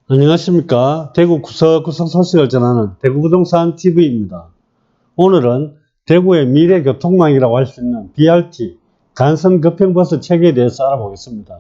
안녕하십니까. 대구 구석구석 소식을 전하는 대구부동산 TV입니다. 오늘은 대구의 미래 교통망이라고 할 수 있는 BRT, 간선급행버스 체계에 대해서 알아보겠습니다.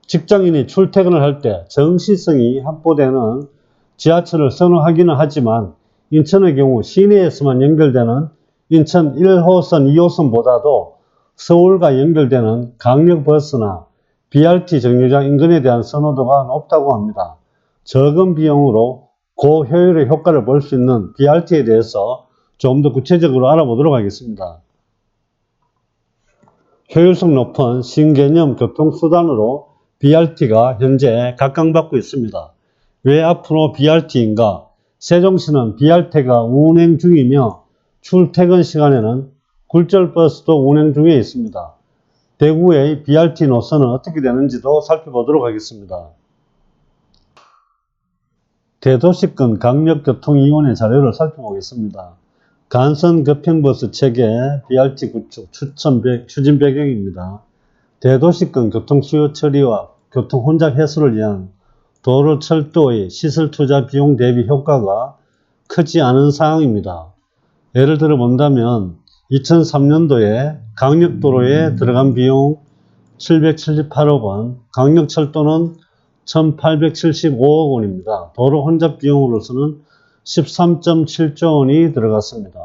직장인이 출퇴근을 할 때 정시성이 확보되는 지하철을 선호하기는 하지만 인천의 경우 시내에서만 연결되는 인천 1호선, 2호선보다도 서울과 연결되는 강력버스나 BRT 정류장 인근에 대한 선호도가 높다고 합니다. 적은 비용으로 고효율의 효과를 볼 수 있는 BRT에 대해서 좀 더 구체적으로 알아보도록 하겠습니다. 효율성 높은 신개념 교통수단으로 BRT가 현재 각광받고 있습니다. 왜 앞으로 BRT인가? 세종시는 BRT가 운행 중이며 출퇴근 시간에는 굴절버스도 운행 중에 있습니다. 대구의 BRT 노선은 어떻게 되는지도 살펴보도록 하겠습니다. 대도시권 강력교통위원회 자료를 살펴보겠습니다. 간선급행버스 체계 BRT 구축 추진 배경입니다. 대도시권 교통수요 처리와 교통 혼잡 해소를 위한 도로 철도의 시설 투자 비용 대비 효과가 크지 않은 사항입니다. 예를 들어 본다면 2003년도에 강력도로에 들어간 비용 778억 원, 강력철도는 1875억 원입니다. 도로 혼잡 비용으로서는 13.7조 원이 들어갔습니다.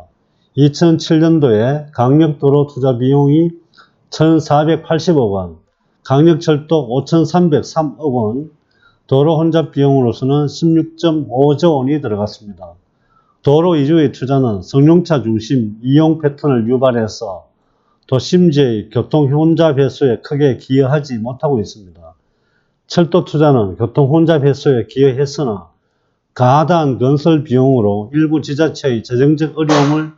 2007년도에 강력도로 투자 비용이 1480억 원, 강력철도 5303억 원, 도로 혼잡 비용으로서는 16.5조 원이 들어갔습니다. 도로 위주의 투자는 승용차 중심 이용 패턴을 유발해서 도심지의 교통 혼잡 해소에 크게 기여하지 못하고 있습니다. 철도 투자는 교통 혼잡 해소에 기여했으나 과다한 건설 비용으로 일부 지자체의 재정적 어려움을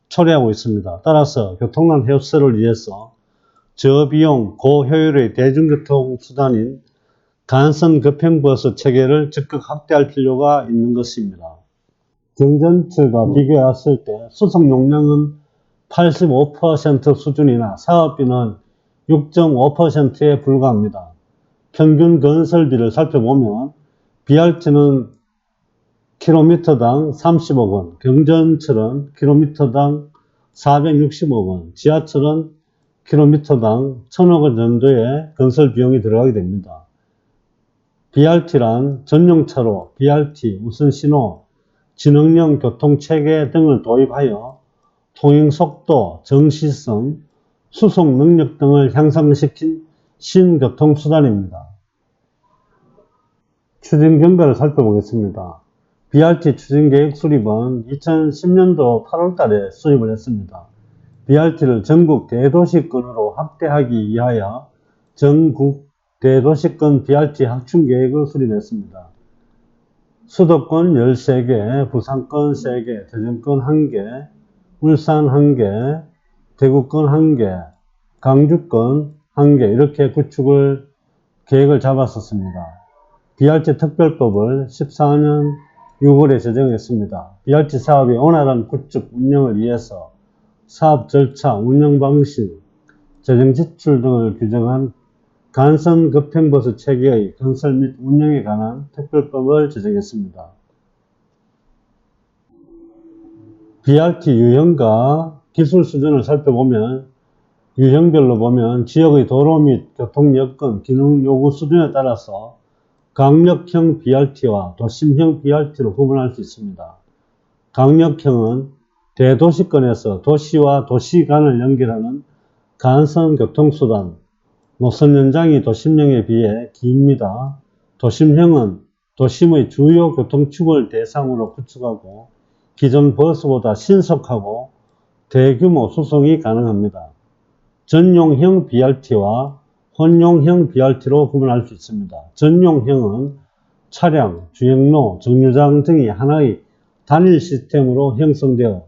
초래하고 있습니다. 따라서 교통난 해소를 위해서 저비용 고효율의 대중교통 수단인 간선급행버스 체계를 적극 확대할 필요가 있는 것입니다. 경전철과 비교했을 때 수송 용량은 85% 수준이나 사업비는 6.5%에 불과합니다. 평균 건설비를 살펴보면 BRT는 킬로미터당 30억 원, 경전철은 킬로미터당 460억 원, 지하철은 킬로미터당 1000억 원 정도의 건설 비용이 들어가게 됩니다. BRT란 전용차로 BRT, 우선신호, 지능형 교통체계 등을 도입하여 통행속도, 정시성, 수송 능력 등을 향상시킨 신교통수단입니다. 추진 경과를 살펴보겠습니다. BRT 추진계획 수립은 2010년도 8월달에 수립을 했습니다. BRT를 전국 대도시권으로 확대하기 위하여 전국 대도시권 BRT 확충계획을 수립했습니다. 수도권 13개, 부산권 3개, 대전권 1개, 울산 1개, 대구권 1개, 강주권 1개 이렇게 구축을 계획을 잡았었습니다. BRT 특별법을 14년 6월에 제정했습니다. BRT 사업의 원활한 구축 운영을 위해서 사업 절차, 운영 방식, 재정 지출 등을 규정한 간선급행버스 체계의 건설 및 운영에 관한 특별법을 제정했습니다. BRT 유형과 기술 수준을 살펴보면 유형별로 보면 지역의 도로 및 교통 여건, 기능 요구 수준에 따라서 강력형 BRT와 도심형 BRT로 구분할 수 있습니다. 강력형은 대도시권에서 도시와 도시 간을 연결하는 간선 교통수단, 노선 연장이 도심형에 비해 깁니다. 도심형은 도심의 주요 교통축을 대상으로 구축하고 기존 버스보다 신속하고 대규모 수송이 가능합니다. 전용형 BRT와 혼용형 BRT로 구분할 수 있습니다. 전용형은 차량, 주행로, 정류장 등이 하나의 단일 시스템으로 형성되어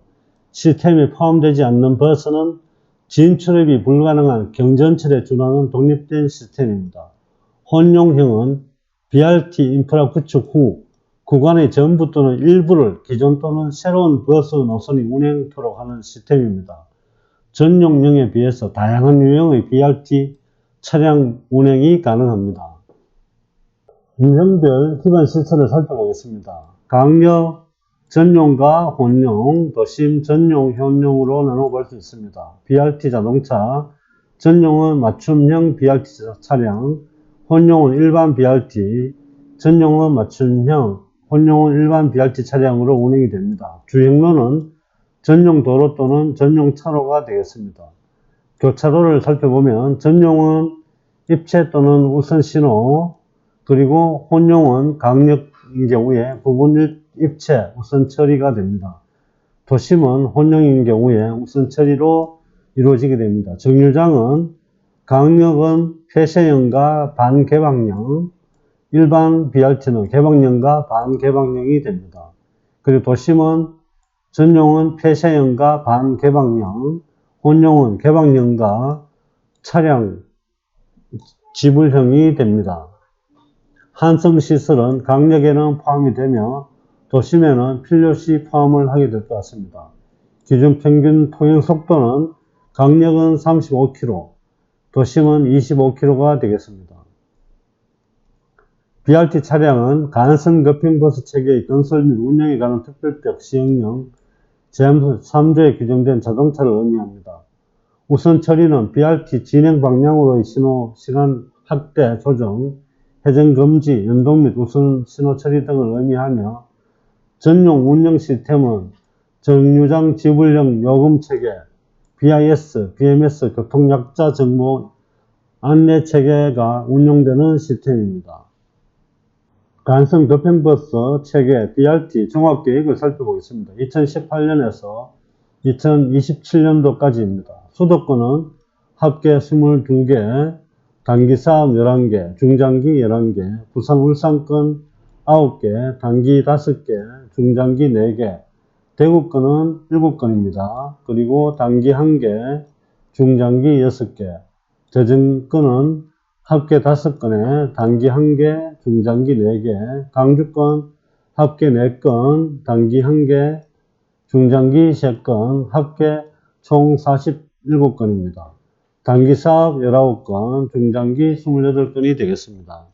시스템에 포함되지 않는 버스는 진출입이 불가능한 경전철에 준하는 독립된 시스템입니다. 혼용형은 BRT 인프라 구축 후 구간의 전부 또는 일부를 기존 또는 새로운 버스 노선이 운행토록 하는 시스템입니다. 전용형에 비해서 다양한 유형의 BRT 차량 운행이 가능합니다. 인형별 기본 실체를 살펴보겠습니다. 강력 전용과 혼용, 도심 전용, 현용으로 나눠볼 수 있습니다. BRT 자동차, 전용은 맞춤형 BRT 차량, 혼용은 일반 BRT, 전용은 맞춤형, 혼용은 일반 BRT 차량으로 운행이 됩니다. 주행로는 전용 도로 또는 전용 차로가 되겠습니다. 교차로를 살펴보면 전용은 입체 또는 우선 신호, 그리고 혼용은 강력인 경우에 부분 입체 우선 처리가 됩니다. 도심은 혼용인 경우에 우선 처리로 이루어지게 됩니다. 정류장은 강력은 폐쇄형과 반개방형, 일반 BRT는 개방형과 반개방형이 됩니다. 그리고 도심은 전용은 폐쇄형과 반개방형, 혼용은 개방형과 차량 지불형이 됩니다. 한성시설은 강력에는 포함이 되며 도심에는 필요시 포함을 하게 될 것 같습니다. 기준 평균 통행속도는 강력은 35km, 도심은 25km가 되겠습니다. BRT 차량은 간선 급행버스 체계의 건설 및 운영에 관한 특별법 시행령 제3조에 규정된 자동차를 의미합니다. 우선 처리는 BRT 진행 방향으로의 신호 시간 확대 조정, 회전 금지, 연동 및 우선 신호 처리 등을 의미하며 전용 운영 시스템은 정류장 지불형 요금 체계, BIS, BMS 교통약자 정보 안내 체계가 운용되는 시스템입니다. 간선 급행버스 체계 BRT 종합계획을 살펴보겠습니다. 2018년에서 2027년도까지입니다. 수도권은 합계 22개, 단기사업 11개, 중장기 11개, 부산 울산권 9개, 단기 5개, 중장기 4개, 대구권은 7건입니다. 그리고 단기 1개, 중장기 6개, 대전권은 합계 5건에 단기 1개, 중장기 4개, 강주권 합계 4건, 단기 1개, 중장기 3건, 합계 총 47건입니다. 단기 사업 19건, 중장기 28건이 되겠습니다.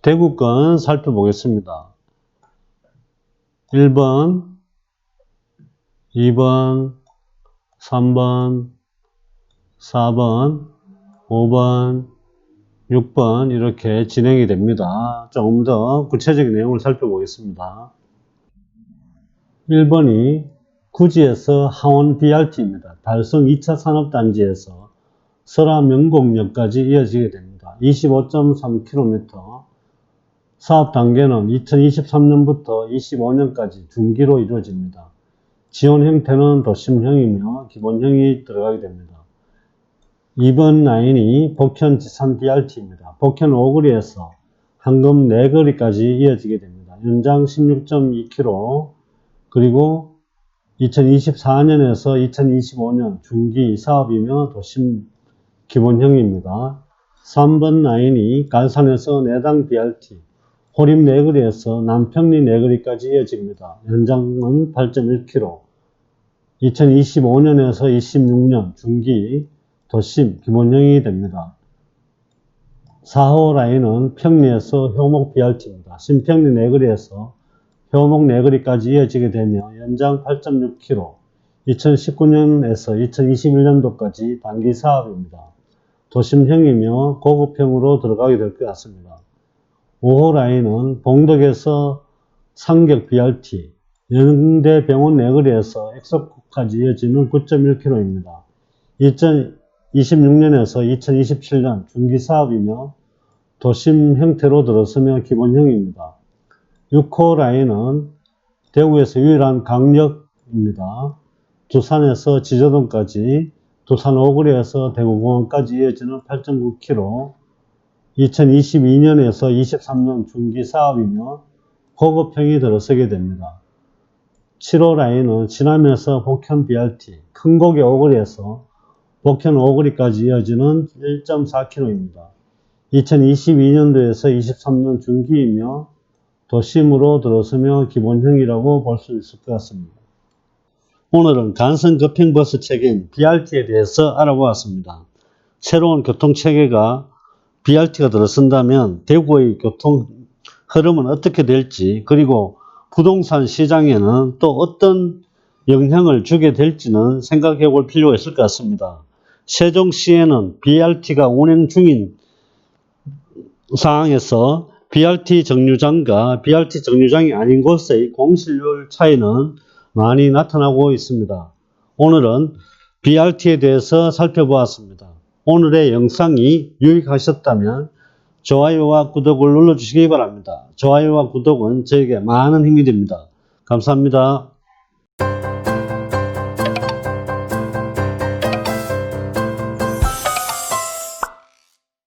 대구권 살펴보겠습니다. 1번, 2번, 3번, 4번, 5번, 6번 이렇게 진행이 됩니다. 조금 더 구체적인 내용을 살펴보겠습니다. 1번이 구지에서 하원 BRT입니다. 달성 2차 산업단지에서 설화 명곡역까지 이어지게 됩니다. 25.3km, 사업 단계는 2023년부터 25년까지 중기로 이루어집니다. 지원 형태는 도심형이며 기본형이 들어가게 됩니다. 2번 라인이 복현 지산 BRT입니다. 복현 오거리에서 한금 내거리까지 이어지게 됩니다. 연장 16.2km, 그리고 2024년에서 2025년 중기 사업이며 도심 기본형입니다. 3번 라인이 간산에서 내당 BRT, 호림 내거리에서 남평리 내거리까지 이어집니다. 연장은 8.1km, 2025년에서 26년 중기 도심 기본형이 됩니다. 4호 라인은 평리에서 효목 BRT입니다. 신평리 내거리에서 효목 내거리까지 이어지게 되며 연장 8.6km, 2019년에서 2021년도까지 단기 사업입니다. 도심형이며 고급형으로 들어가게 될 것 같습니다. 5호 라인은 봉덕에서 상격 BRT, 영대병원 내거리에서 엑소까지 이어지는 9.1km입니다. 2026년에서 2027년 중기 사업이며 도심 형태로 들어서며 기본형입니다. 6호 라인은 대구에서 유일한 강력입니다. 두산에서 지저동까지, 두산 오거리에서 대구공원까지 이어지는 8.9km, 2022년에서 23년 중기 사업이며 고급형이 들어서게 됩니다. 7호 라인은 진암에서 복현 BRT, 큰고개 오거리에서 복현 오거리까지 이어지는 1.4km입니다. 2022년도에서 23년 중기이며 도심으로 들어서며 기본형이라고 볼 수 있을 것 같습니다. 오늘은 간선 급행버스 체계인 BRT에 대해서 알아보았습니다. 새로운 교통체계가 BRT가 들어선다면 대구의 교통 흐름은 어떻게 될지, 그리고 부동산 시장에는 또 어떤 영향을 주게 될지는 생각해 볼 필요가 있을 것 같습니다. 세종시에는 BRT가 운행 중인 상황에서 BRT 정류장과 BRT 정류장이 아닌 곳의 공실률 차이는 많이 나타나고 있습니다. 오늘은 BRT에 대해서 살펴보았습니다. 오늘의 영상이 유익하셨다면 좋아요와 구독을 눌러주시기 바랍니다. 좋아요와 구독은 저에게 많은 힘이 됩니다. 감사합니다.